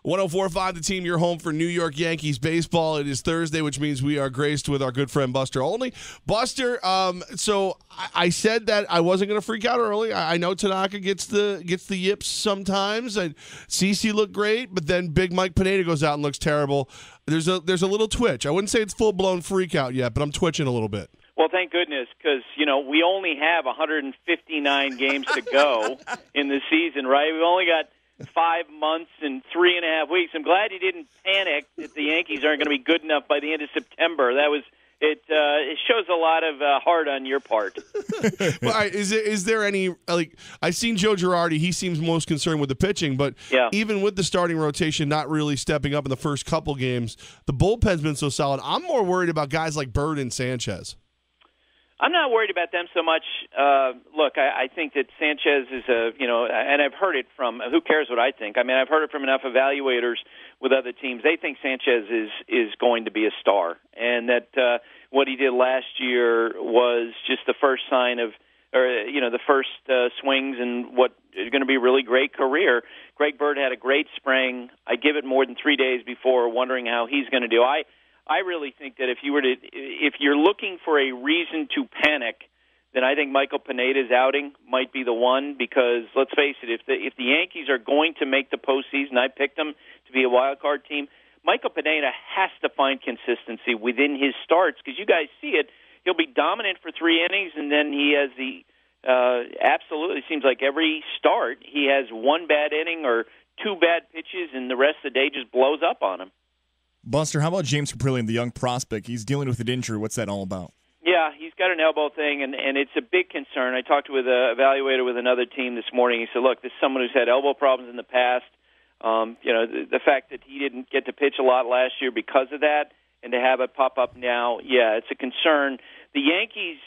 104.5 The Team, your home for New York Yankees baseball. It is Thursday, which means we are graced with our good friend Buster Olney. Buster, so I said that I wasn't going to freak out early. I know Tanaka gets the yips sometimes. And CeCe looked great, but then Big Mike Pineda goes out and looks terrible. There's a little twitch. I wouldn't say it's full-blown freak out yet, but I'm twitching a little bit. Well, thank goodness, because, we only have 159 games to go in the season, right? We've only got 5 months and 3.5 weeks. I'm glad you didn't panic that the Yankees aren't going to be good enough by the end of September. It shows a lot of heart on your part. Well, is there any, I've seen Joe Girardi, he seems most concerned with the pitching, but even with the starting rotation not really stepping up in the first couple games, the bullpen's been so solid. I'm more worried about guys like Bird and Sanchez. I'm not worried about them so much. Look, I think that Sanchez is and I've heard it from, who cares what I think? I mean, I've heard it from enough evaluators with other teams. They think Sanchez is going to be a star, and that what he did last year was just the first sign of, the first swings in what is going to be a really great career. Greg Bird had a great spring. I give it more than 3 days before wondering how he's going to do. I really think that if you're looking for a reason to panic, then I think Michael Pineda's outing might be the one, because let's face it, if the Yankees are going to make the postseason, I picked them to be a wild card team. Michael Pineda has to find consistency within his starts, because you guys see it. He'll be dominant for 3 innings, and then he has absolutely seems like every start he has 1 bad inning or 2 bad pitches, and the rest of the day just blows up on him. Buster, how about James Caprillion, the young prospect? He's dealing with an injury. What's that all about? Yeah, he's got an elbow thing, and it's a big concern. I talked with an evaluator with another team this morning. He said, look, this is someone who's had elbow problems in the past. The fact that he didn't get to pitch a lot last year because of that, and to have it pop up now, yeah, it's a concern. The Yankees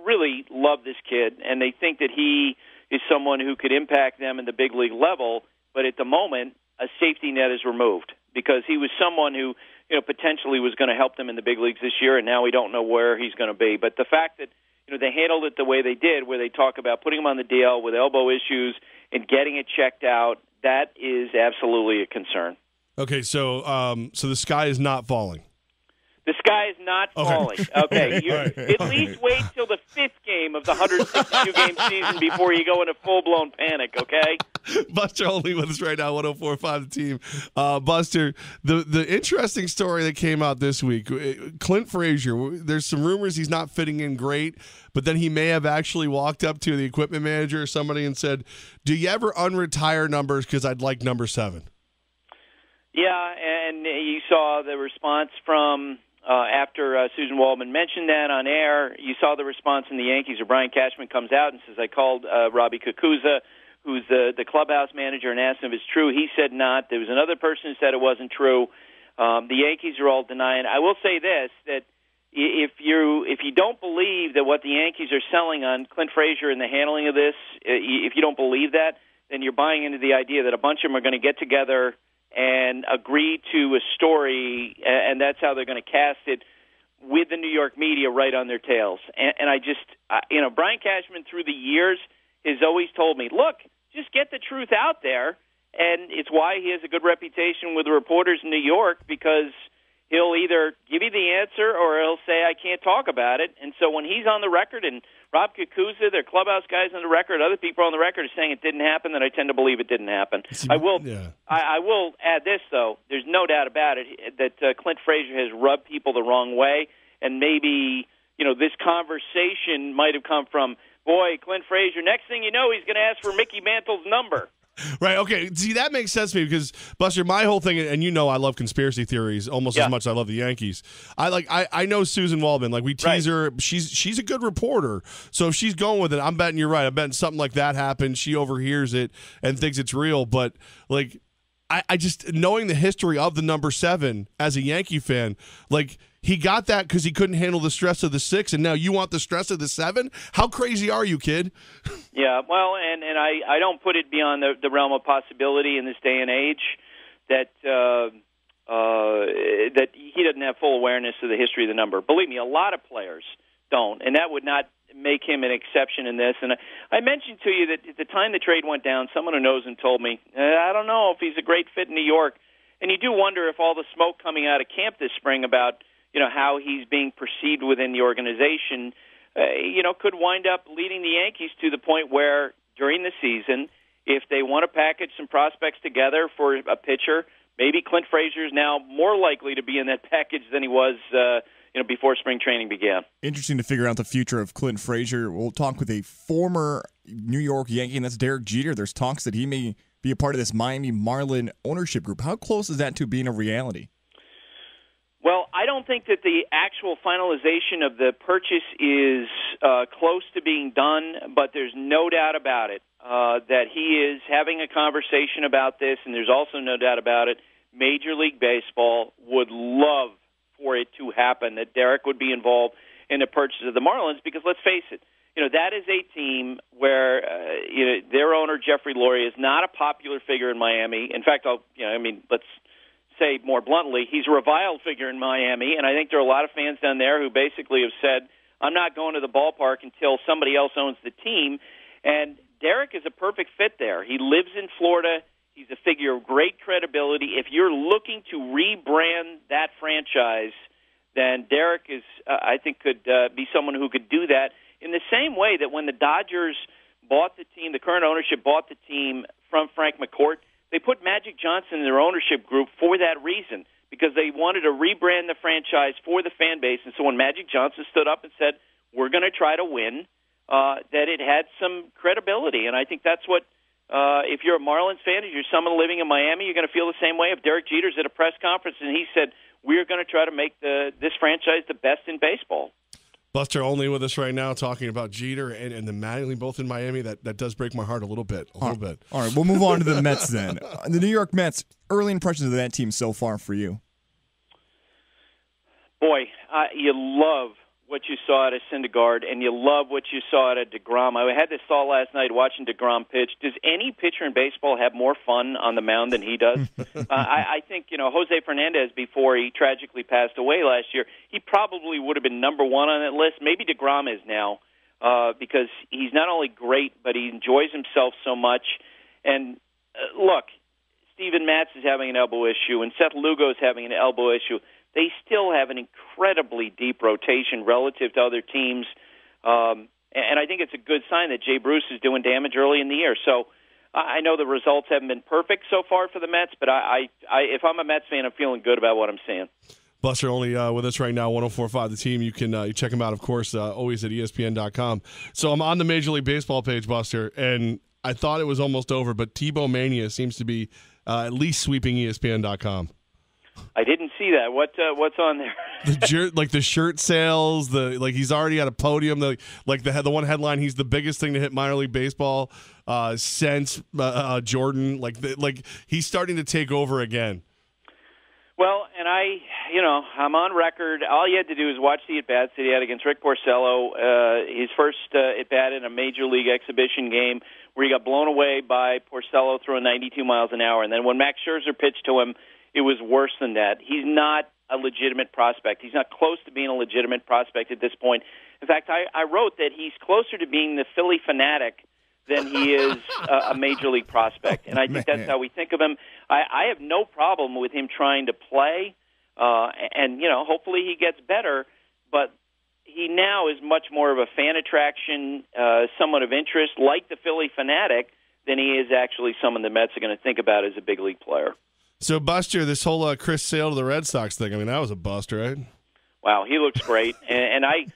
really love this kid, and they think that he is someone who could impact them in the big league level, but at the moment, a safety net is removed, because he was someone who, potentially was going to help them in the big leagues this year, and now we don't know where he's going to be. But the fact that, they handled it the way they did, where they talk about putting him on the DL with elbow issues and getting it checked out, that is absolutely a concern. Okay, so the sky is not falling. The sky is not falling. Okay, at least wait till the 5th game of the 162-game season before you go into full-blown panic, okay? Buster Olney with us right now, 104.5 The Team. Buster, the interesting story that came out this week, Clint Frazier, there's some rumors he's not fitting in great, but then he may have actually walked up to the equipment manager or somebody and said, do you ever unretire numbers because I'd like number 7? Yeah, and you saw the response from... after Susan Waldman mentioned that on air, you saw the response from the Yankees, or Brian Cashman comes out and says, I called Robbie Kakuza, who's the clubhouse manager, and asked him if it's true. He said not. There was another person who said it wasn't true. The Yankees are all denying. I will say this, that if you don't believe that what the Yankees are selling on Clint Frazier and the handling of this, if you don't believe that, then you're buying into the idea that a bunch of them are going to get together and agree to a story, and that's how they're going to cast it with the New York media right on their tails. And I just, Brian Cashman through the years has always told me, look, just get the truth out there, and it's why he has a good reputation with the reporters in New York, because he'll either give you the answer or he'll say, I can't talk about it. And so when he's on the record, and Rob Kakuza, their clubhouse guys on the record, other people on the record are saying it didn't happen, then I tend to believe it didn't happen. I will add this, though. There's no doubt about it that Clint Frazier has rubbed people the wrong way, and maybe this conversation might have come from, boy, Clint Frazier, next thing you know, he's going to ask for Mickey Mantle's number. Right, okay. See, that makes sense to me because, Buster, my whole thing, and I love conspiracy theories almost as much as I love the Yankees. I know Susan Waldman. Like, we tease her. She's a good reporter. So if she's going with it, I'm betting you're right. I'm betting something like that happened. She overhears it and thinks it's real. But, like, I just, knowing the history of the number 7 as a Yankee fan, like, he got that because he couldn't handle the stress of the 6, and now you want the stress of the 7? How crazy are you, kid? Yeah, well, and I don't put it beyond the realm of possibility in this day and age that that he doesn't have full awareness of the history of the number. Believe me, a lot of players don't, and that would not make him an exception in this. And I mentioned to you that at the time the trade went down, someone who knows him told me, I don't know if he's a great fit in New York. And you do wonder if all the smoke coming out of camp this spring about, how he's being perceived within the organization, could wind up leading the Yankees to the point where during the season, if they want to package some prospects together for a pitcher, maybe Clint Frazier is now more likely to be in that package than he was before spring training began. Interesting to figure out the future of Clint Frazier. We'll talk with a former New York Yankee, and that's Derek Jeter. There's talks that he may be a part of this Miami Marlin ownership group. How close is that to being a reality? Well, I don't think that the actual finalization of the purchase is close to being done, but there's no doubt about it that he is having a conversation about this, and there's also no doubt about it, Major League Baseball would love for it to happen, that Derek would be involved in the purchase of the Marlins, because let's face it, that is a team where their owner, Jeffrey Lurie, is not a popular figure in Miami. In fact, let's say more bluntly, he's a reviled figure in Miami, and I think there are a lot of fans down there who basically have said, I'm not going to the ballpark until somebody else owns the team, and Derek is a perfect fit there. He lives in Florida. He's a figure of great credibility. If you're looking to rebrand that franchise, then Derek is, I think, could be someone who could do that in the same way that when the Dodgers bought the team, the current ownership bought the team from Frank McCourt, they put Magic Johnson in their ownership group for that reason, because they wanted to rebrand the franchise for the fan base. And so when Magic Johnson stood up and said, we're going to try to win, that it had some credibility. And I think that's what, if you're a Marlins fan, if you're someone living in Miami, you're going to feel the same way. If Derek Jeter's at a press conference and he said, we're going to try to make this franchise the best in baseball. Buster Olney with us right now talking about Jeter and the Mattingly both in Miami. That does break my heart a little bit. All right, we'll move on to the Mets then. The New York Mets, early impressions of that team so far for you? Boy, you love what you saw at a Syndergaard, and you love what you saw at a DeGrom. I had this thought last night watching DeGrom pitch. Does any pitcher in baseball have more fun on the mound than he does? I think, Jose Fernandez, before he tragically passed away last year, he probably would have been number one on that list. Maybe DeGrom is now, because he's not only great, but he enjoys himself so much. And look, Steven Matz is having an elbow issue, and Seth Lugo is having an elbow issue. They still have an incredibly deep rotation relative to other teams, and I think it's a good sign that Jay Bruce is doing damage early in the year. So I know the results haven't been perfect so far for the Mets, but if I'm a Mets fan, I'm feeling good about what I'm seeing. Buster Olney with us right now, 104.5 The Team. You can you check him out, of course, always at ESPN.com. So I'm on the Major League Baseball page, Buster, and I thought it was almost over, but Tebow Mania seems to be at least sweeping ESPN.com. I didn't see that. What's on there? The shirt sales. He's already at a podium. The one headline. He's the biggest thing to hit minor league baseball since Jordan. He's starting to take over again. Well, and I'm on record. All you had to do is watch the at-bats that he had against Rick Porcello, his first at-bat in a major league exhibition game where he got blown away by Porcello throwing 92 miles an hour. And then when Max Scherzer pitched to him, it was worse than that. He's not a legitimate prospect. He's not close to being a legitimate prospect at this point. In fact, I wrote that he's closer to being the Philly fanatic than he is a major league prospect. And I think that's how we think of him. I have no problem with him trying to play, and hopefully he gets better, but he now is much more of a fan attraction, someone of interest, like the Philly fanatic, than he is actually someone the Mets are going to think about as a big league player. So, Buster, this whole Chris Sale to the Red Sox thing, that was a bust, right? Wow, he looks great. and I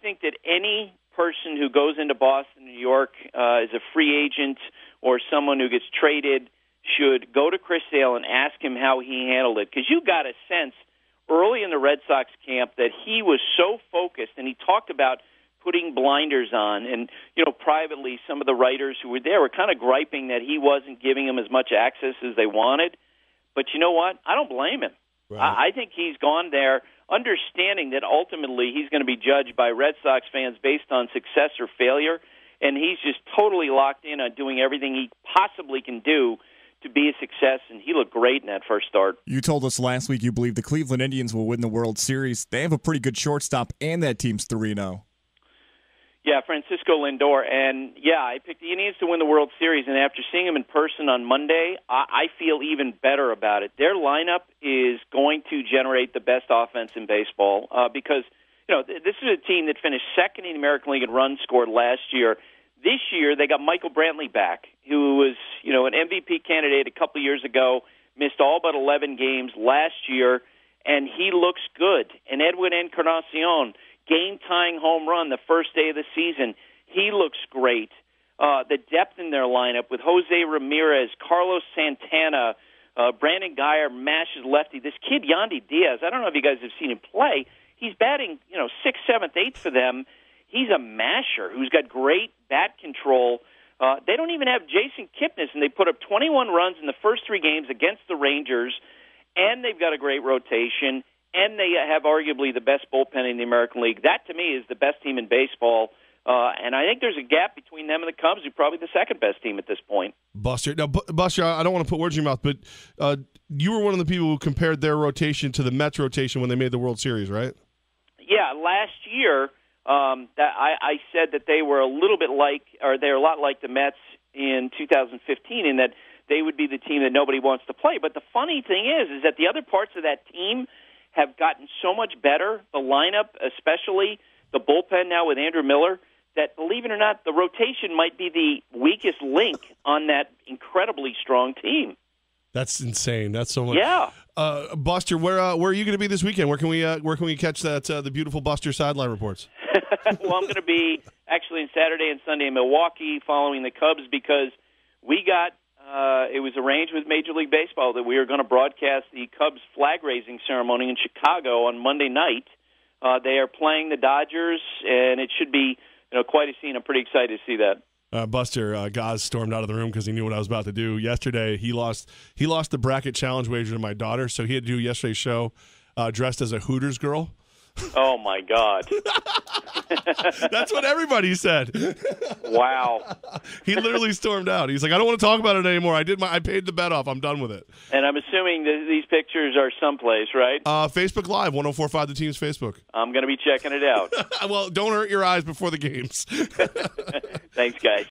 think that any person who goes into Boston, New York, as a free agent or someone who gets traded should go to Chris Sale and ask him how he handled it. Because you got a sense early in the Red Sox camp that he was so focused, and he talked about putting blinders on. And, privately, some of the writers who were there were kind of griping that he wasn't giving them as much access as they wanted. But you know what? I don't blame him. Right. I think he's gone there understanding that ultimately he's going to be judged by Red Sox fans based on success or failure, and he's just totally locked in on doing everything he possibly can do to be a success, and he looked great in that first start. You told us last week you believe the Cleveland Indians will win the World Series. They have a pretty good shortstop, and that team's 3-0. Yeah, Francisco Lindor. And, yeah, I picked the Indians to win the World Series, and after seeing them in person on Monday, I feel even better about it. Their lineup is going to generate the best offense in baseball because, this is a team that finished second in the American League in runs scored last year. This year, they got Michael Brantley back, who was, an MVP candidate a couple of years ago, missed all but 11 games last year, and he looks good. And Edwin Encarnacion, game-tying home run the first day of the season, he looks great. The depth in their lineup with Jose Ramirez, Carlos Santana, Brandon Guyer mashes lefty. This kid, Yandy Diaz, I don't know if you guys have seen him play. He's batting, 6th, 7th, 8th for them. He's a masher who's got great bat control. They don't even have Jason Kipnis, and they put up 21 runs in the first 3 games against the Rangers, and they've got a great rotation, and they have arguably the best bullpen in the American League. That, to me, is the best team in baseball, and I think there's a gap between them and the Cubs, who are probably the second-best team at this point. Buster, now, Buster, I don't want to put words in your mouth, but you were one of the people who compared their rotation to the Mets rotation when they made the World Series, right? Yeah, last year that I said that they were a little bit like, or they're a lot like the Mets in 2015 in that they would be the team that nobody wants to play. But the funny thing is that the other parts of that team have gotten so much better, the lineup, especially the bullpen now with Andrew Miller, that, believe it or not, the rotation might be the weakest link on that incredibly strong team. That's insane. That's so much. Yeah. Buster, where are you going to be this weekend? Where can we catch that the beautiful Buster sideline reports? Well, I'm going to be actually on Saturday and Sunday in Milwaukee following the Cubs because we got it was arranged with Major League Baseball that we are going to broadcast the Cubs flag raising ceremony in Chicago on Monday night. They are playing the Dodgers, and it should be quite a scene. I'm pretty excited to see that. Buster, Gaz stormed out of the room because he knew what I was about to do. Yesterday, he lost the bracket challenge wager to my daughter, so he had to do yesterday's show dressed as a Hooters girl. Oh, my God. That's what everybody said. Wow. He literally stormed out. He's like, I don't want to talk about it anymore. I paid the bet off. I'm done with it. And I'm assuming that these pictures are someplace, right? Facebook Live, 104.5 The Team's Facebook. I'm going to be checking it out. Well, don't hurt your eyes before the games. Thanks, guys.